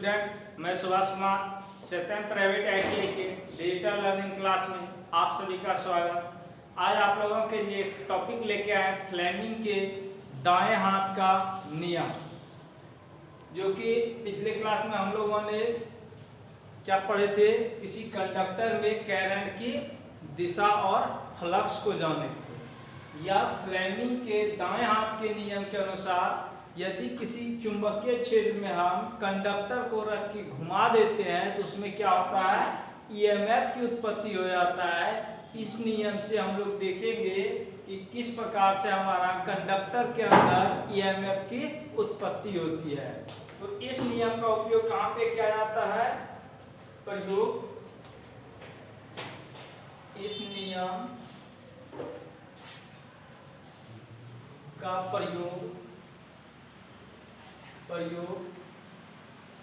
Student, मैं सुभाष कुमार सत्यम private ITI के digital learning class में आप सभी का स्वागत। आज आप लोगों के लिए टॉपिक लेके आए फ्लेमिंग के दाएं हाथ का नियम, जो कि पिछले क्लास में हम लोगों ने क्या पढ़े थे, किसी कंडक्टर में करंट की दिशा और फ्लक्स को जाने थे। या फ्लेमिंग के दाएं हाथ के नियम के अनुसार यदि किसी चुंबकीय क्षेत्र में हम कंडक्टर को रख के घुमा देते हैं तो उसमें क्या होता है, ईएमएफ की उत्पत्ति हो जाता है। इस नियम से हम लोग देखेंगे कि किस प्रकार से हमारा कंडक्टर के अंदर ईएमएफ की उत्पत्ति होती है। तो इस नियम का उपयोग कहाँ पे किया जाता है, प्रयोग इस नियम का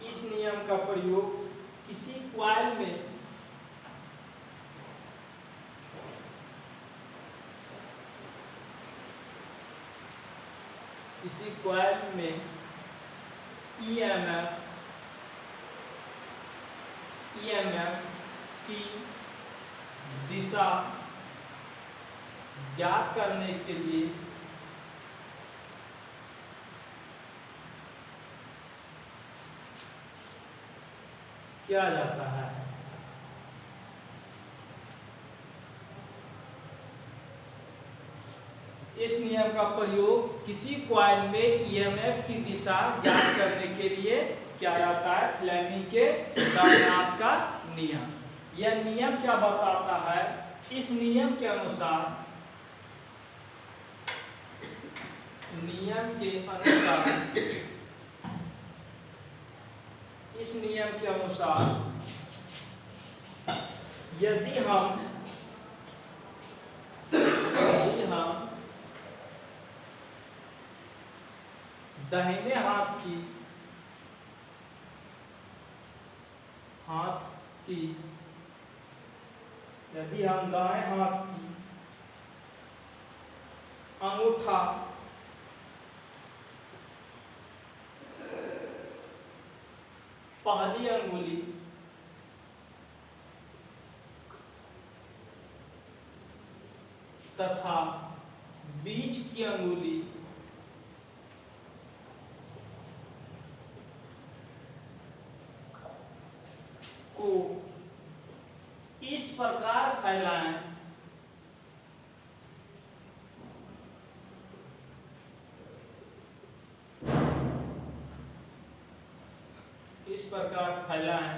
इस नियम का प्रयोग किसी कॉइल में ईएमएफ की दिशा ज्ञात करने के लिए किया जाता है। इस नियम का प्रयोग किसी कॉइल में ईएमएफ की दिशा ज्ञात करने के लिए किया जाता है। फ्लेमिंग के दाएं हाथ का नियम। यह नियम क्या बताता है, इस नियम के अनुसार इस नियम के अनुसार यदि हम दाहिने हाथ की यदि हम दाएं हाथ की अंगूठा पहली अंगुली तथा बीच की अंगुली को इस प्रकार फैलाएं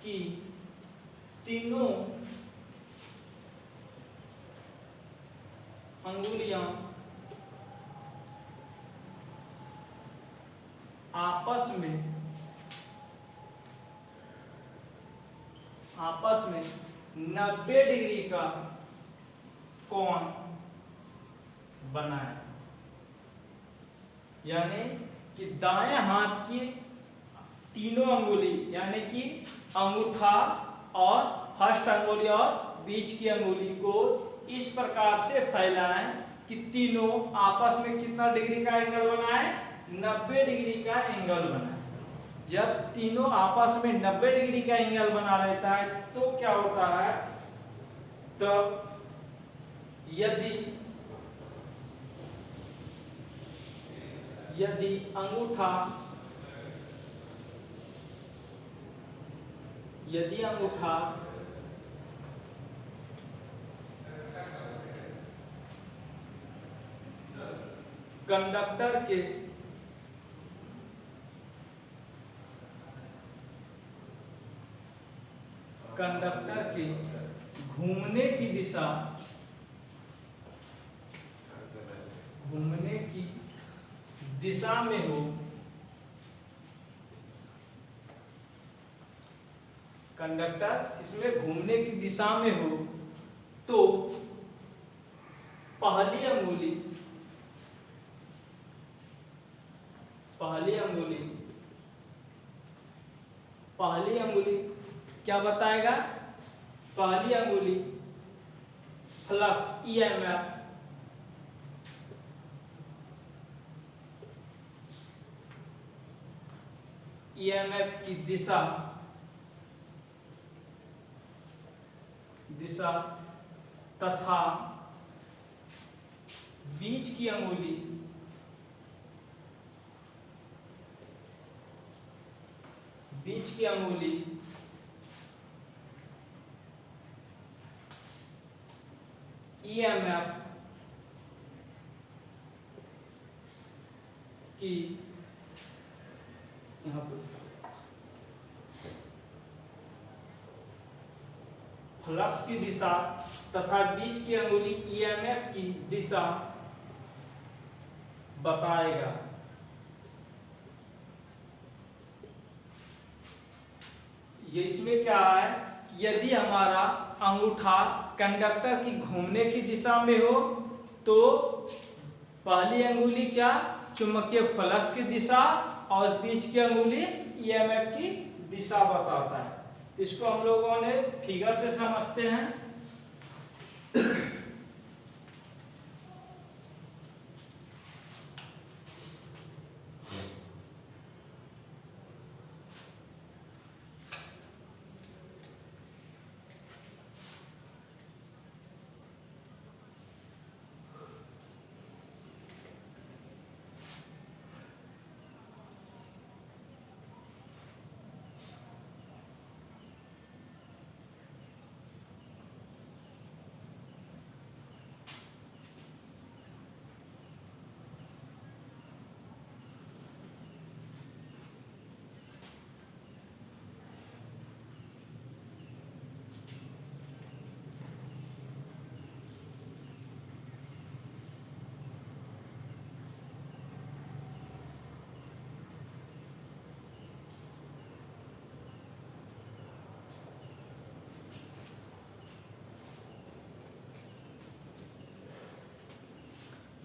कि तीनों अंगुलियां आपस में 90 डिग्री का कोण बनाए। यानी कि दाएं हाथ की तीनों अंगुली यानी कि अंगूठा और फर्स्ट अंगुली और बीच की अंगुली को इस प्रकार से फैलाएं कि तीनों आपस में कितना डिग्री का एंगल बनाए, 90 डिग्री का एंगल बनाए। जब तीनों आपस में 90 डिग्री का एंगल बना लेता है तो क्या होता है, तो यदि अंगूठा कंडक्टर के घूमने की दिशा में हो, कंडक्टर इसमें घूमने की दिशा में हो तो पहली अंगुली क्या बताएगा, पहली अंगुली फ्लक्स ईएमएफ ईएमएफ की दिशा तथा बीच की अंगुली ईएमएफ की यहाँ पर फ्लक्स की दिशा तथा बीच की अंगुली ईएमएफ की दिशा बताएगा। ये इसमें क्या है, यदि हमारा अंगूठा कंडक्टर की घूमने की दिशा में हो तो पहली अंगुली क्या, चुंबकीय फ्लक्स की दिशा, और बीच की अंगुली ईएमएफ की दिशा बताता है। इसको हम लोगों ने फिगर से समझते हैं।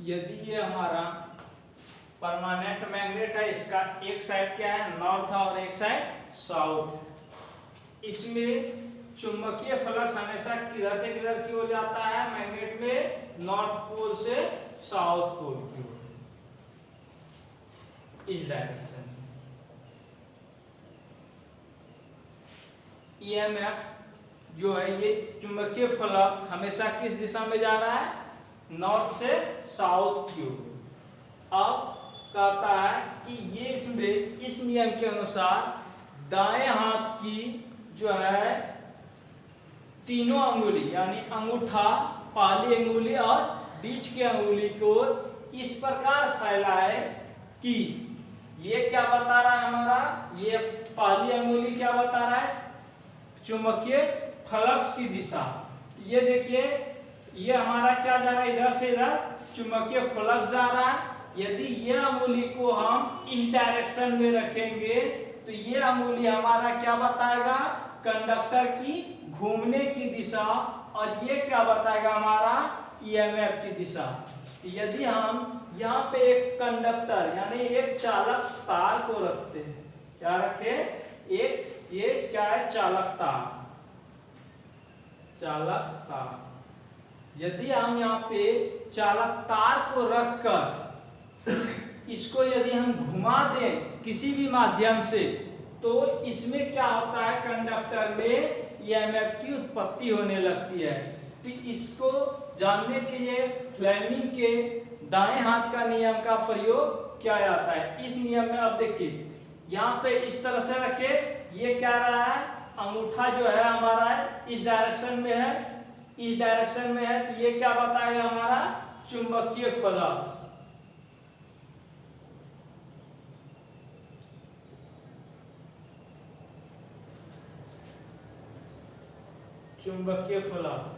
यदि ये हमारा परमानेंट मैग्नेट है, इसका एक साइड क्या है, नॉर्थ है, और एक साइड साउथ है। इसमें चुंबकीय फ्लक्स हमेशा किधर से किधर की ओर जाता है, मैग्नेट में नॉर्थ पोल से साउथ पोल की ओर, इस डायरेक्शन में। ईएमएफ जो है, ये चुंबकीय फ्लक्स हमेशा किस दिशा में जा रहा है, नॉर्थ से साउथ की ओर। अब कहता है कि ये इसमें इस नियम के अनुसार दाएं हाथ की जो है तीनों अंगुली यानी अंगूठा, पहली अंगुली और बीच की अंगुली को इस प्रकार फैला है कि ये क्या बता रहा है हमारा, ये पहली अंगुली क्या बता रहा है, चुंबकीय फ्लक्स की दिशा। ये देखिए, ये हमारा क्या जा रहा है, इधर से इधर चुंबकीय फ्लक्स जा रहा है। यदि ये अंगुली को हम इस डायरेक्शन में रखेंगे तो ये अंगुली हमारा क्या बताएगा, कंडक्टर की घूमने की दिशा, और ये क्या बताएगा हमारा, ईएमएफ की दिशा। यदि हम यहाँ पे एक कंडक्टर यानी एक चालक तार को रखते हैं, क्या रखे, एक ये क्या है, चालक तार। यदि हम यहाँ पे चालक तार को रखकर इसको यदि हम घुमा दें किसी भी माध्यम से, तो इसमें क्या होता है, कंडक्टर में ईएमएफ की उत्पत्ति होने लगती है। तो इसको जानने के लिए फ्लेमिंग के दाएं हाथ का नियम का प्रयोग किया जाता है। इस नियम में अब देखिए, यहाँ पे इस तरह से रखे, ये क्या रहा है, अंगूठा जो है हमारा इस डायरेक्शन में है, इस डायरेक्शन में है, तो ये क्या बताएगा हमारा, चुंबकीय फ्लक्स। चुंबकीय फ्लक्स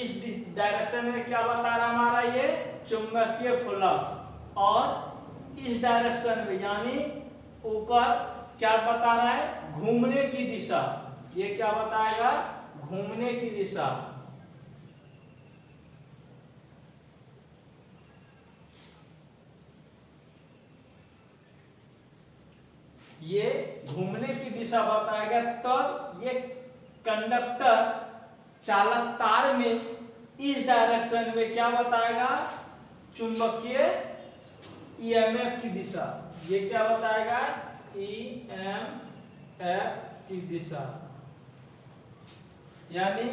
इस डायरेक्शन में क्या बता रहा हमारा, ये चुंबकीय फ्लक्स। और इस डायरेक्शन में यानी ऊपर क्या बता रहा है, घूमने की दिशा। ये क्या बताएगा, घूमने की दिशा। ये घूमने की दिशा बताएगा, तब ये कंडक्टर चालक तार में इस डायरेक्शन में क्या बताएगा, चुंबकीय ईएमएफ की दिशा। ये क्या बताएगा, EMF की दिशा, यानी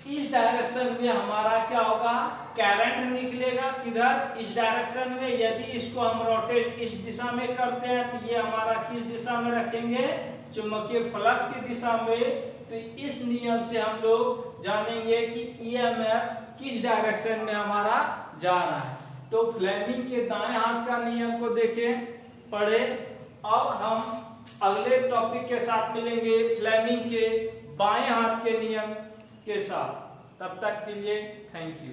इस डायरेक्शन में हमारा क्या होगा, करंट निकलेगा किधर, इस डायरेक्शन में। यदि इसको हम रोटेट इस दिशा में करते हैं तो ये हमारा किस दिशा में रखेंगे, चुंबकीय फ्लक्स की दिशा में। तो इस नियम से हम लोग जानेंगे कि EMF किस डायरेक्शन में हमारा जा रहा है। तो फ्लेमिंग के दाएं हाथ का नियम को देखें, पढ़े। अब हम अगले टॉपिक के साथ मिलेंगे फ्लेमिंग के बाएं हाथ के नियम के साथ। तब तक के लिए थैंक यू।